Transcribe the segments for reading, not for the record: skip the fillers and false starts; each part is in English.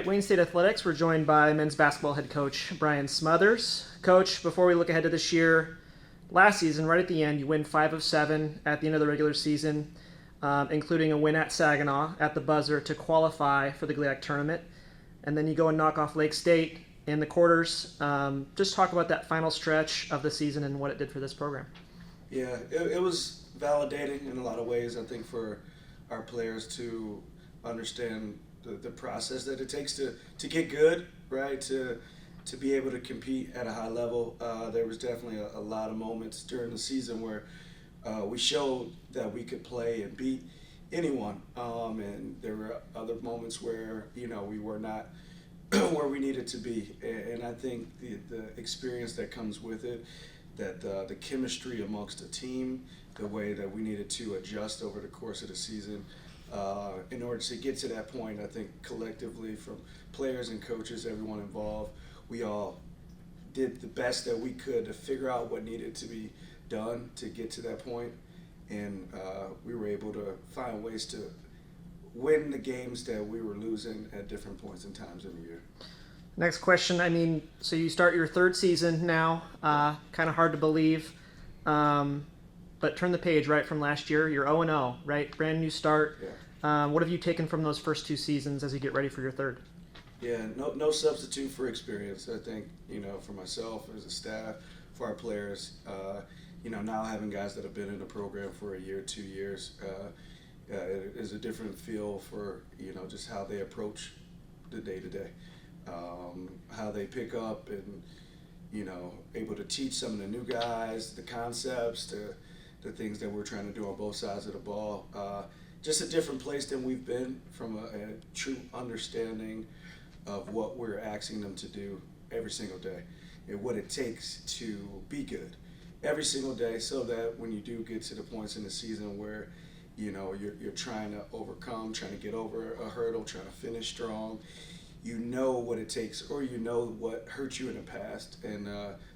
right, Wayne State Athletics, we're joined by men's basketball head coach Bryan Smothers. Coach, before we look ahead to this year, last season, right at the end, you win 5 of 7 at the end of the regular season, including a win at Saginaw at the buzzer to qualify for the GLIAC tournament. And then you go and knock off Lake State in the quarters. Just talk about that final stretch of the season and what it did for this program. Yeah, it was validating in a lot of ways, I think, for our players to understand the process that it takes to get good, right? To be able to compete at a high level. There was definitely a lot of moments during the season where we showed that we could play and beat anyone. And there were other moments where, we were not where we needed to be. And I think the experience that comes with it, that the chemistry amongst the team, the way that we needed to adjust over the course of the season, in order to get to that point, I think collectively from players and coaches, everyone involved, we all did the best that we could to figure out what needed to be done to get to that point. And we were able to find ways to win the games that we were losing at different points and times in the year. Next question, so you start your third season now, kind of hard to believe, but turn the page, right, from last year. You're 0-0, right? Brand new start. Yeah. What have you taken from those first two seasons as you get ready for your third? Yeah, no substitute for experience. I think, for myself, as a staff, for our players, now having guys that have been in the program for a year, 2 years, it is a different feel for, just how they approach the day-to-day, how they pick up and, able to teach some of the new guys, the concepts, the things that we're trying to do on both sides of the ball. Just a different place than we've been from a true understanding of what we're asking them to do every single day and what it takes to be good every single day, so that when you do get to the points in the season where you're trying to overcome, trying to get over a hurdle, trying to finish strong, you know what it takes, or what hurt you in the past. And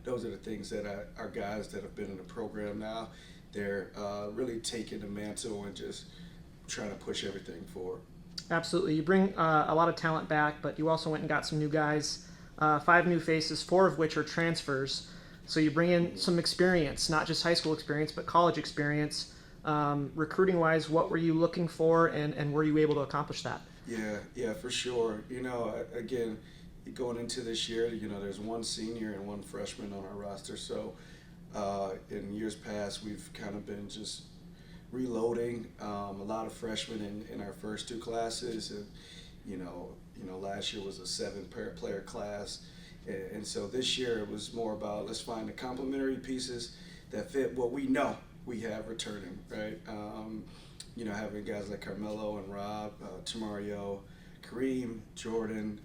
those are the things that our guys that have been in the program now, they're really taking the mantle and just trying to push everything forward. Absolutely. You bring a lot of talent back, but you also went and got some new guys, 5 new faces, 4 of which are transfers. So you bring in some experience, not just high school experience, but college experience. Recruiting-wise, what were you looking for, and were you able to accomplish that? Yeah, for sure. Again, going into this year, there's 1 senior and 1 freshman on our roster. So in years past, we've kind of been just reloading a lot of freshmen in our first 2 classes, and last year was a 7-player class, and so this year it was more about, let's find the complementary pieces that fit what we know we have returning, right? Having guys like Carmelo and Rob, Tamario, Kareem, Jordan,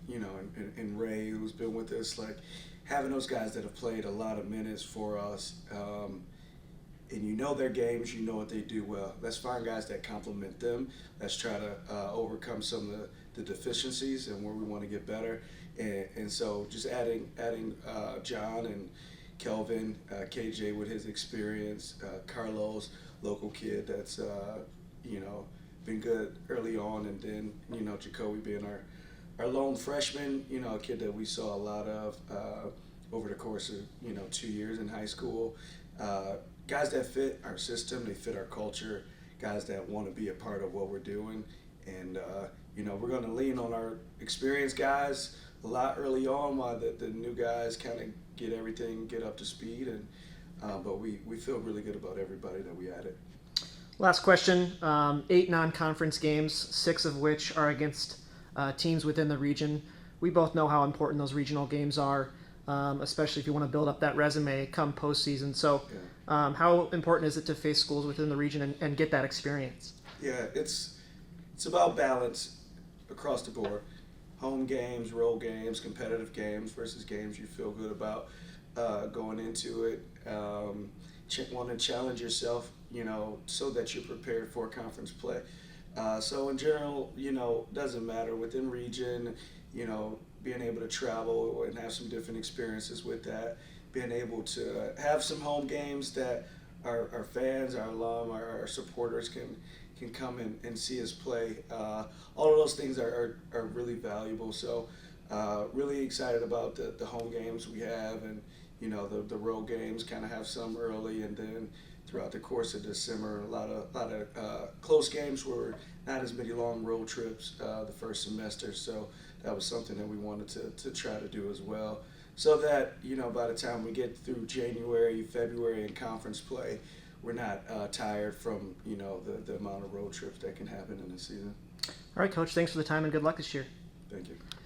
and Ray, who's been with us, like having those guys that have played a lot of minutes for us. And their games, what they do well. Let's find guys that complement them. Let's try to overcome some of the deficiencies and where we want to get better. And so just adding John and Kelvin, KJ with his experience, Carlos, local kid that's been good early on, and then Jacoby being our lone freshman, a kid that we saw a lot of over the course of 2 years in high school. Guys that fit our system, they fit our culture, guys that want to be a part of what we're doing. And, we're going to lean on our experienced guys a lot early on, while the new guys kind of get up to speed. But we feel really good about everybody that we added. Last question, 8 non-conference games, 6 of which are against teams within the region. We both know how important those regional games are, especially if you want to build up that resume come postseason. So how important is it to face schools within the region and get that experience? Yeah, it's about balance across the board. Home games, road games, competitive games versus games you feel good about going into it. Want to challenge yourself, so that you're prepared for conference play. So in general, doesn't matter within region, being able to travel and have some different experiences with that, being able to have some home games that our fans, our alum, our supporters can can come and see us play. All of those things are really valuable. So really excited about the home games we have, and the road games. Kind of have some early, and then throughout the course of December, a lot of close games where not as many long road trips the first semester. So that was something that we wanted to try to do as well, so that by the time we get through January, February, and conference play, we're not tired from the amount of road trips that can happen in the season. All right, Coach. Thanks for the time and good luck this year. Thank you.